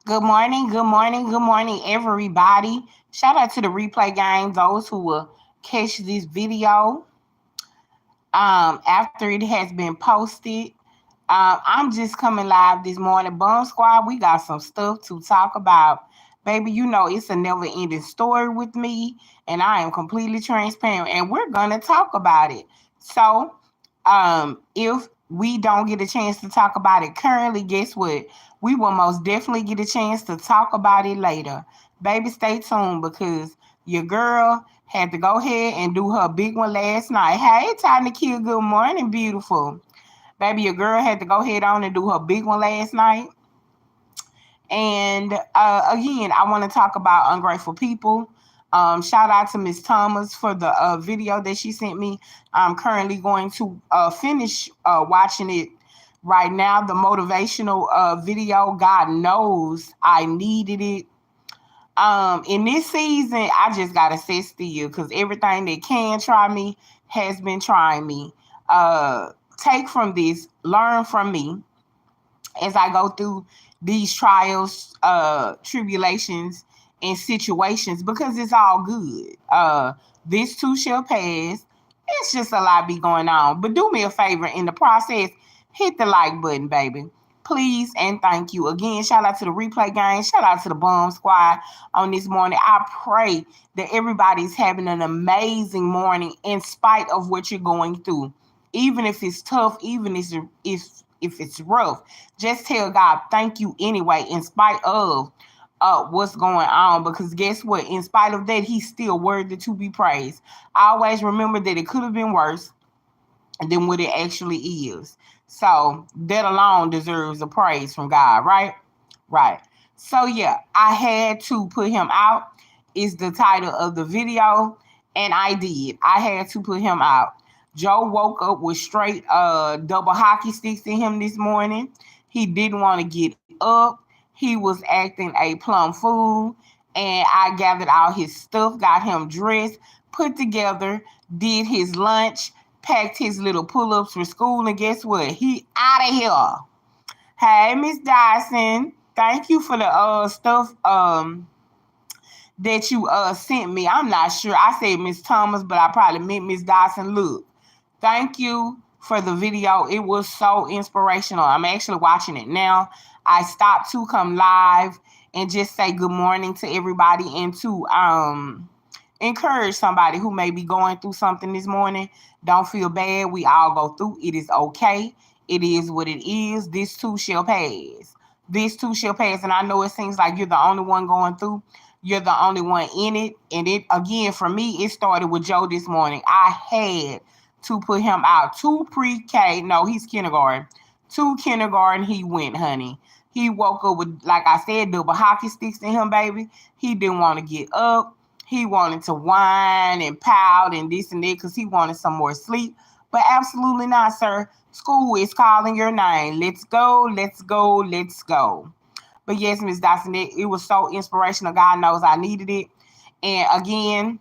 Good morning, good morning, good morning, everybody. Shout out to the replay gang, those who will catch this video after it has been posted. I'm just coming live this morning. Bum Squad, we got some stuff to talk about. Baby, you know it's a never ending story with me, and I am completely transparent, and we're going to talk about it. So, if we don't get a chance to talk about it currently, guess what? We will most definitely get a chance to talk about it later. Baby, stay tuned because your girl had to go ahead and do her big one last night. Hey, Tiny Q, good morning, beautiful. Baby, your girl had to go ahead on and do her big one last night. And again, I want to talk about ungrateful people. Shout out to Miss Thomas for the video that she sent me. I'm currently going to finish watching it right now. The motivational video. God knows I needed it. In this season, I just gotta sit still because everything that can try me has been trying me. Take from this, learn from me as I go through these trials, tribulations, and situations because it's all good. This too shall pass. It's just a lot be going on. But do me a favor in the process, hit the like button, baby. Please and thank you. Again, shout out to the replay gang. Shout out to the Bum Squad on this morning. I pray that everybody's having an amazing morning in spite of what you're going through. Even if it's tough, even if it's rough, just tell God thank you anyway, in spite of what's going on. Because guess what? In spite of that, He's still worthy to be praised. I always remember that it could have been worse than what it actually is. So that alone deserves a praise from God, right? Right. So yeah, I had to put him out. Is the title of the video, and I did. I had to put him out. Joe woke up with straight double hockey sticks in him this morning. He didn't want to get up. He was acting a plum fool. And I gathered all his stuff, got him dressed, put together, did his lunch, packed his little pull-ups for school, and guess what? He out of here. Hey, Miss Dyson, thank you for the stuff that you sent me. I'm not sure. I said Miss Thomas, but I probably meant Miss Dyson. Look, thank you for the video. It was so inspirational. I'm actually watching it now. I stopped to come live and just say good morning to everybody and to encourage somebody who may be going through something this morning. Don't feel bad. We all go through. It is okay. It is what it is. This too shall pass. This too shall pass. And I know it seems like you're the only one going through. You're the only one in it. And it again, for me, it started with Joe this morning. I had to put him out to pre-K. No, he's kindergarten. To kindergarten, he went, honey. He woke up with, like I said, double hockey sticks in him, baby. He didn't want to get up. He wanted to whine and pout and this and that because he wanted some more sleep. But absolutely not, sir. School is calling your name. Let's go, let's go, let's go. But yes, Miss Dawson, it was so inspirational. God knows I needed it. And again,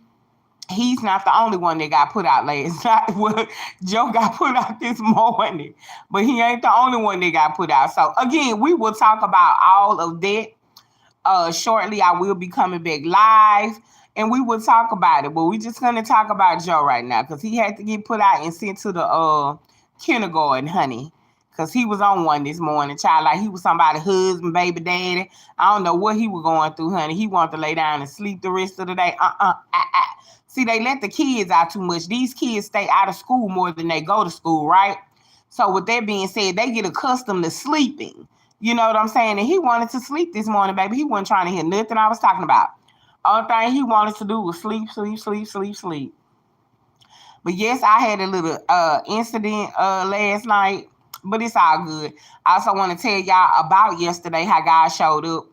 he's not the only one that got put out last night. Well, Joe got put out this morning, but he ain't the only one that got put out. So again, we will talk about all of that shortly. I will be coming back live and we will talk about it. But we're just gonna talk about Joe right now because he had to get put out and sent to the kindergarten, honey. Cause he was on one this morning, child. Like he was somebody's husband, baby daddy. I don't know what he was going through, honey. He wanted to lay down and sleep the rest of the day. See, they let the kids out too much. These kids stay out of school more than they go to school, right? So with that being said, they get accustomed to sleeping. You know what I'm saying? And he wanted to sleep this morning, baby. He wasn't trying to hear nothing I was talking about. Only thing he wanted to do was sleep, sleep, sleep, sleep, sleep. But yes, I had a little incident last night, but it's all good. I also want to tell y'all about yesterday how God showed up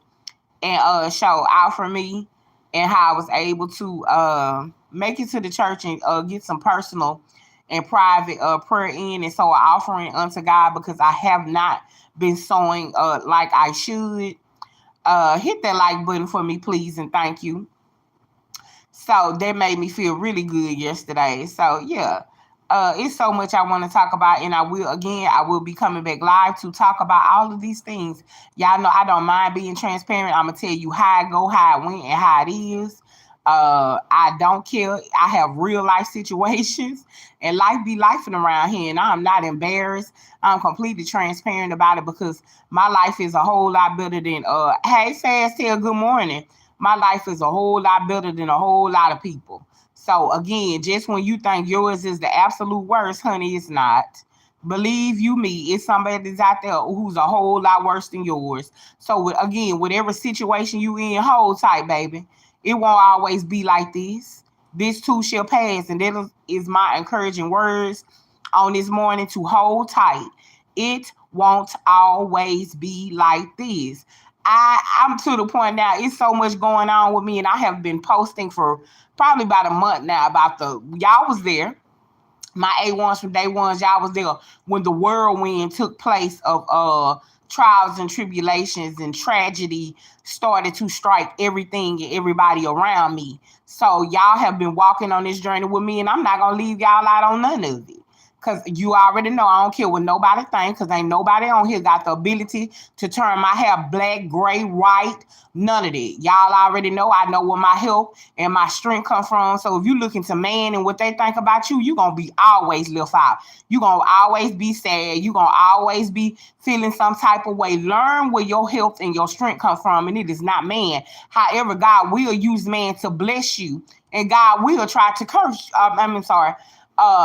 and showed out for me and how I was able to make it to the church and get some personal and private prayer in and so an offering unto God because I have not been sowing like I should. Hit that like button for me, please, and thank you. So that made me feel really good yesterday. So yeah, It's so much I want to talk about, and I will be coming back live to talk about all of these things. Y'all know I don't mind being transparent. I'm gonna tell you how I go, how I went, and how it is. I don't care. I have real life situations, and life be lifing around here, and I'm not embarrassed. I'm completely transparent about it because my life is a whole lot better than hey fast tell good morning. My life is a whole lot better than a whole lot of people. So again, just when you think yours is the absolute worst, honey, it's not. Believe you me, it's somebody that's out there who's a whole lot worse than yours. So again, whatever situation you in, hold tight, baby. It won't always be like this. This too shall pass, and that is my encouraging words on this morning to hold tight. It won't always be like this. I'm to the point now, it's so much going on with me, and I have been posting for probably about a month now about y'all was there. My A1s from day ones, y'all was there when the whirlwind took place of trials and tribulations and tragedy started to strike everything and everybody around me. So y'all have been walking on this journey with me, and I'm not gonna leave y'all out on none of it. Cause you already know I don't care what nobody thinks, cause ain't nobody on here got the ability to turn my hair black, gray, white, none of that. Y'all already know I know where my help and my strength come from. So if you look into man and what they think about you, you gonna be always left out. You gonna always be sad. You gonna always be feeling some type of way. Learn where your health and your strength come from, and it is not man. However, God will use man to bless you, and God will try to curse.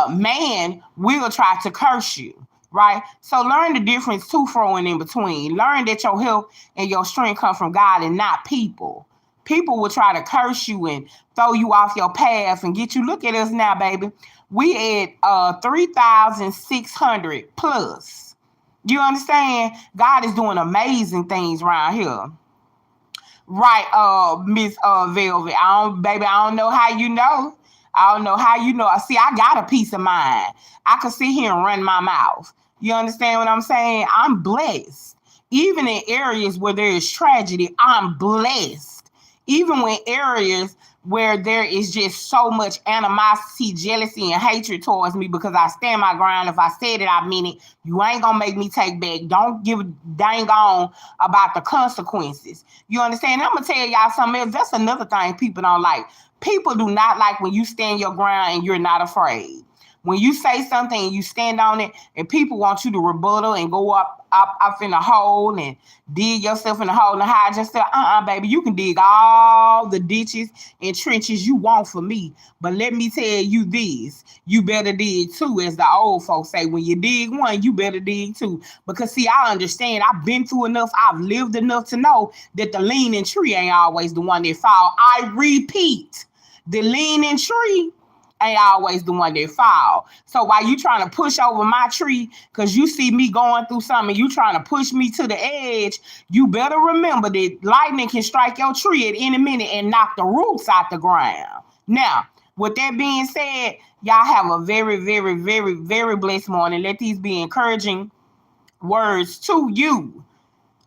Man will try to curse you, right? So learn the difference too, throwing in between. Learn that your health and your strength come from God and not people. People will try to curse you and throw you off your path and get you. Look at us now, baby. We at 3,600 plus. You understand? God is doing amazing things around here. Right, Miss Velvet. I don't know how you know. I don't know how you know. See, I got a peace of mind. I can sit here and run my mouth. You understand what I'm saying? I'm blessed. Even in areas where there is tragedy, I'm blessed. Even when areas where there is just so much animosity, jealousy, and hatred towards me because I stand my ground. If I said it, I mean it. You ain't gonna make me take back. Don't give a dang on about the consequences. You understand? I'm gonna tell y'all something else. That's another thing people don't like. People do not like when you stand your ground and you're not afraid. When you say something and you stand on it, and people want you to rebuttal and go up in a hole and dig yourself in the hole and hide yourself. Baby, you can dig all the ditches and trenches you want for me. But let me tell you this, you better dig too, as the old folks say. When you dig one, you better dig two. Because see, I understand, I've been through enough, I've lived enough to know that the leaning tree ain't always the one that fall. I repeat, the leaning tree ain't always the one that fall. So while you trying to push over my tree, because you see me going through something, you trying to push me to the edge, you better remember that lightning can strike your tree at any minute and knock the roots out the ground. Now, with that being said, y'all have a very, very, very, very blessed morning. Let these be encouraging words to you.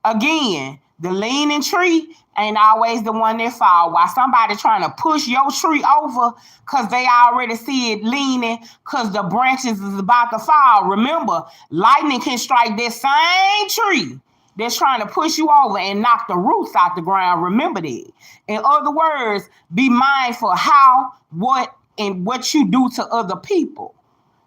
Again, the leaning tree ain't always the one that fall. While somebody trying to push your tree over because they already see it leaning because the branches is about to fall. Remember, lightning can strike that same tree that's trying to push you over and knock the roots out the ground. Remember that. In other words, be mindful how, what, and what you do to other people.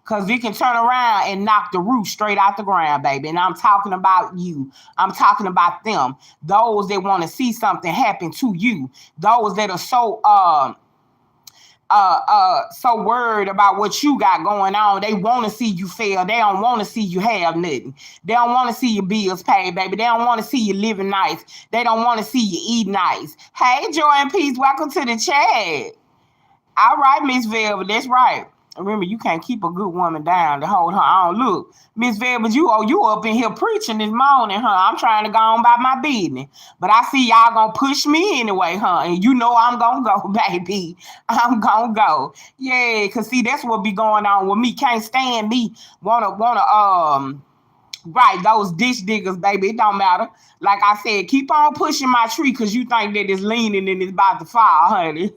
Because you can turn around and knock the root straight out the ground, baby. And I'm talking about you. I'm talking about them. Those that want to see something happen to you. Those that are so worried about what you got going on. They want to see you fail. They don't want to see you have nothing. They don't want to see your bills paid, baby. They don't want to see you living nice. They don't want to see you eat nice. Hey, Joy and Peace, welcome to the chat. All right, Miss Velvet, that's right. Remember, you can't keep a good woman down to hold her on. Look, Miss Velvet, you up in here preaching this morning, huh? I'm trying to go on by my business. But I see y'all gonna push me anyway, huh? And you know I'm gonna go, baby. I'm gonna go. Yeah, cause see, that's what be going on with me. Can't stand me. Wanna right, those ditch diggers, baby. It don't matter. Like I said, keep on pushing my tree because you think that it's leaning and it's about to fall, honey.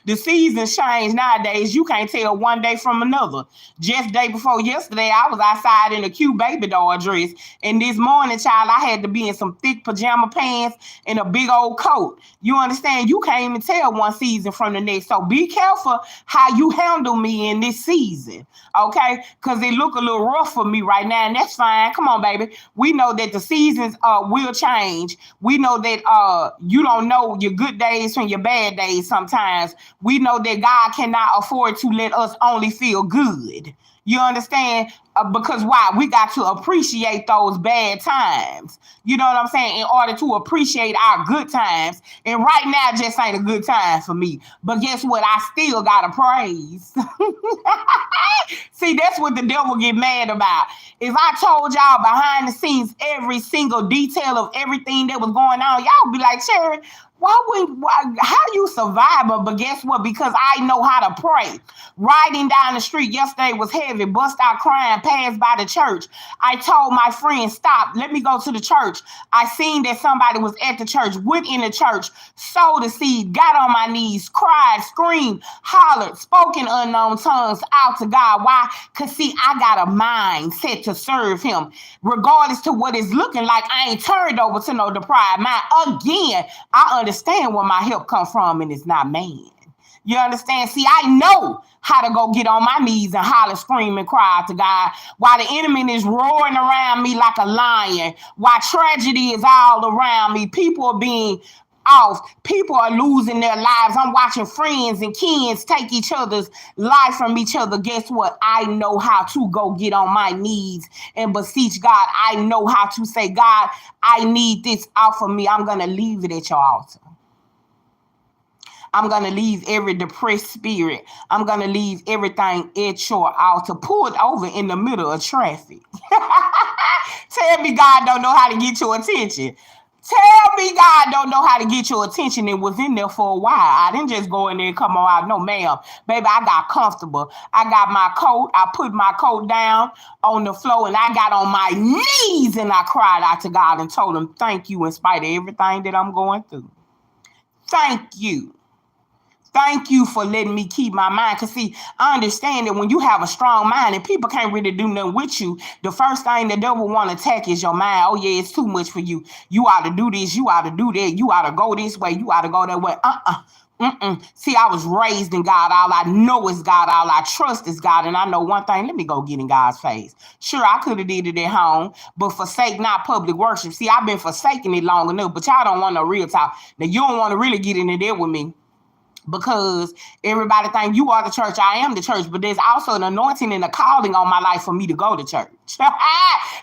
The seasons change nowadays. You can't tell one day from another. Just day before yesterday, I was outside in a cute baby doll dress. And this morning, child, I had to be in some thick pajama pants and a big old coat. You understand? You can't even tell one season from the next. So be careful how you handle me in this season, okay? Because it look a little rough for me right now, and that's fine. Come on, baby. We know that the seasons will change. We know that you don't know your good days from your bad days sometimes. We know that God cannot afford to let us only feel good. You understand? Because why? We got to appreciate those bad times. You know what I'm saying? In order to appreciate our good times. And right now just ain't a good time for me. But guess what? I still gotta praise. See, that's what the devil get mad about. If I told y'all behind the scenes every single detail of everything that was going on, y'all be like, Sharon, how you survive? But guess what? Because I know how to pray. Riding down the street yesterday was heavy, bust out crying, passed by the church. I told my friend, stop, let me go to the church. I seen that somebody was at the church, went in the church, sowed a seed, got on my knees, cried, screamed, hollered, spoke in unknown tongues out to God. Why? Because see, I got a mind set to serve him. Regardless to what it's looking like, I ain't turned over to no deprived mind. Again, I understand where my help come from, and it's not man. You understand? See, I know how to go get on my knees and holler, scream, and cry to God while the enemy is roaring around me like a lion, while tragedy is all around me. People are being off. People are losing their lives. I'm watching friends and kids take each other's life from each other. Guess what? I know how to go get on my knees and beseech God. I know how to say, God, I need this off of me. I'm going to leave it at your altar. I'm going to leave every depressed spirit. I'm going to leave everything at your altar. Pulled over in the middle of traffic. Tell me God don't know how to get your attention. Tell me God don't know how to get your attention and was in there for a while. I didn't just go in there and come on out. No, ma'am. Baby, I got comfortable. I got my coat. I put my coat down on the floor and I got on my knees and I cried out to God and told him, thank you in spite of everything that I'm going through. Thank you. Thank you for letting me keep my mind. Because, see, I understand that when you have a strong mind and people can't really do nothing with you, the first thing the devil want to attack is your mind. Oh, yeah, it's too much for you. You ought to do this. You ought to do that. You ought to go this way. You ought to go that way. See, I was raised in God. All I know is God. All I trust is God. And I know one thing. Let me go get in God's face. Sure, I could have did it at home, but forsake not public worship. See, I've been forsaking it long enough, but y'all don't want no real talk. Now, you don't want to really get into there with me. Because everybody think you are the church, I am the church, but there's also an anointing and a calling on my life for me to go to church.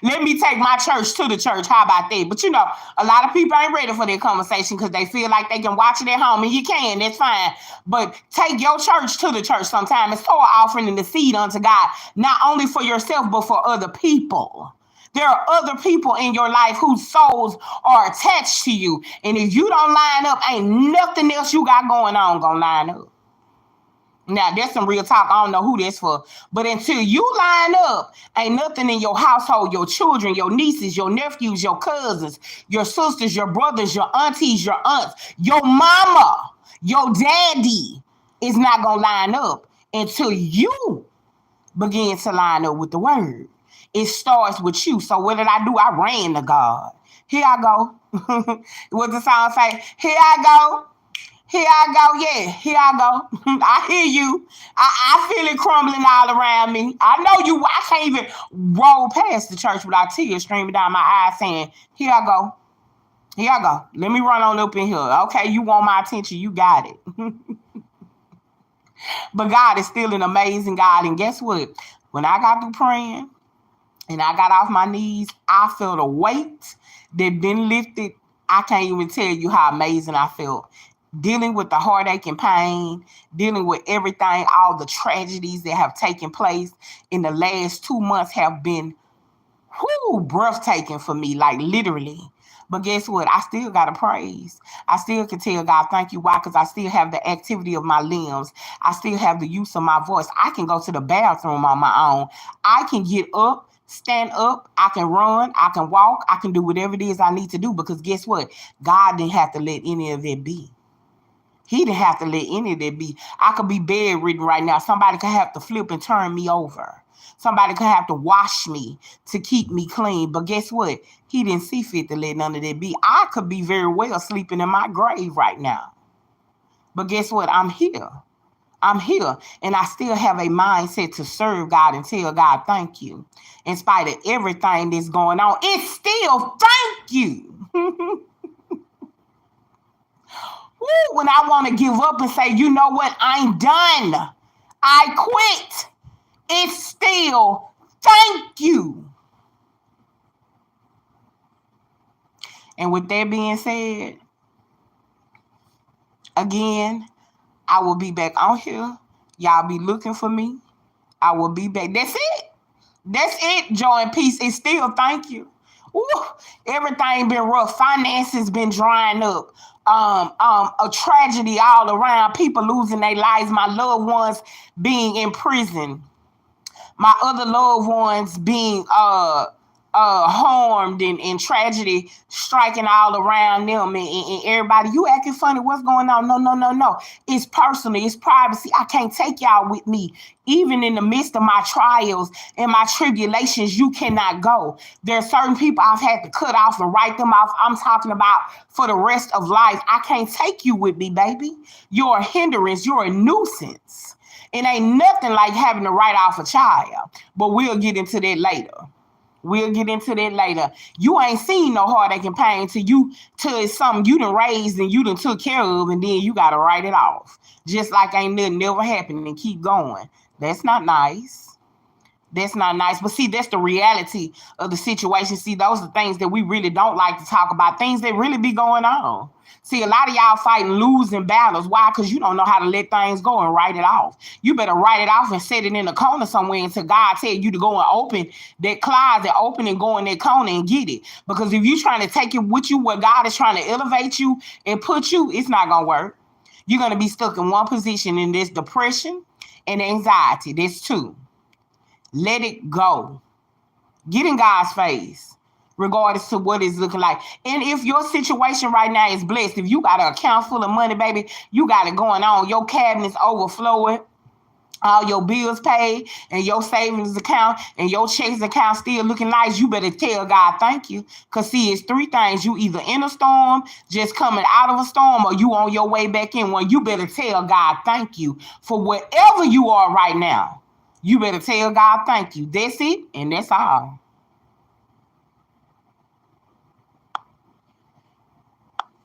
Let me take my church to the church. How about that? But you know, a lot of people ain't ready for that conversation because they feel like they can watch it at home, and you can, that's fine. But take your church to the church sometime and start offering the seed unto God, not only for yourself, but for other people. There are other people in your life whose souls are attached to you. And if you don't line up, ain't nothing else you got going on gonna line up. Now, that's some real talk. I don't know who that's for. But until you line up, ain't nothing in your household, your children, your nieces, your nephews, your cousins, your sisters, your brothers, your aunties, your aunts, your mama, your daddy is not gonna line up until you begin to line up with the word. It starts with you. So what did I do? I ran to God. Here I go. What the song say? Here I go. Here I go. Yeah, here I go. I hear you. I feel it crumbling all around me. I know you. I can't even roll past the church without tears streaming down my eyes saying, here I go. Here I go. Let me run on up in here. Okay, you want my attention. You got it. But God is still an amazing God. And guess what? When I got through praying, and I got off my knees, I felt a weight that been lifted. I can't even tell you how amazing I felt. Dealing with the heartache and pain, dealing with everything, all the tragedies that have taken place in the last 2 months have been breathtaking for me, like literally. But guess what? I still got to praise. I still can tell God, thank you. Why? Because I still have the activity of my limbs. I still have the use of my voice. I can go to the bathroom on my own. I can get up, stand up, I can run, I can walk, I can do whatever it is I need to do, because guess what? God didn't have to let any of it be. He didn't have to let any of that be. I could be bedridden right now. Somebody could have to flip and turn me over. Somebody could have to wash me to keep me clean. But guess what? He didn't see fit to let none of that be. I could be very well sleeping in my grave right now. But guess what? I'm here. I'm here, and I still have a mindset to serve God and tell God thank you. In spite of everything that's going on, it's still thank you. Woo, when I want to give up and say, you know what, I'm done, I quit, it's still thank you. And with that being said, again, I will be back on here. Y'all be looking for me. I will be back. That's it. That's it. Joy and peace. It's still thank you. Ooh, everything been rough. Finances been drying up. A tragedy all around. People losing their lives. My loved ones being in prison. My other loved ones being harmed, and tragedy striking all around them, and everybody, you acting funny, what's going on? No, it's personal, it's privacy. I can't take y'all with me. Even in the midst of my trials and my tribulations, you cannot go. There are certain people I've had to cut off and write them off. I'm talking about for the rest of life. I can't take you with me, baby. You're a hindrance, you're a nuisance. It ain't nothing like having to write off a child, but we'll get into that later. You ain't seen no heartache and pain till it's something you done raised and you done took care of, and then you gotta write it off. Just like ain't nothing never happened and keep going. That's not nice. But see, that's the reality of the situation. See, those are things that we really don't like to talk about, things that really be going on. See, a lot of y'all fighting losing battles. Why? Because you don't know how to let things go and write it off. You better write it off and set it in a corner somewhere until God tell you to go and open that closet, open and go in that corner and get it. Because if you trying to take it with you where God is trying to elevate you and put you, it's not going to work. You're going to be stuck in one position, in this depression and anxiety. That's two. Let it go. Get in God's face, regardless to what it's looking like. And if your situation right now is blessed, if you got an account full of money, baby, you got it going on, your cabinet's overflowing, all your bills paid, and your savings account and your checks account still looking nice, you better tell God thank you. Because see, it's three things. You either in a storm, just coming out of a storm, or you on your way back in one. You better tell God thank you for wherever you are right now. You better tell God thank you. That's it, and that's all.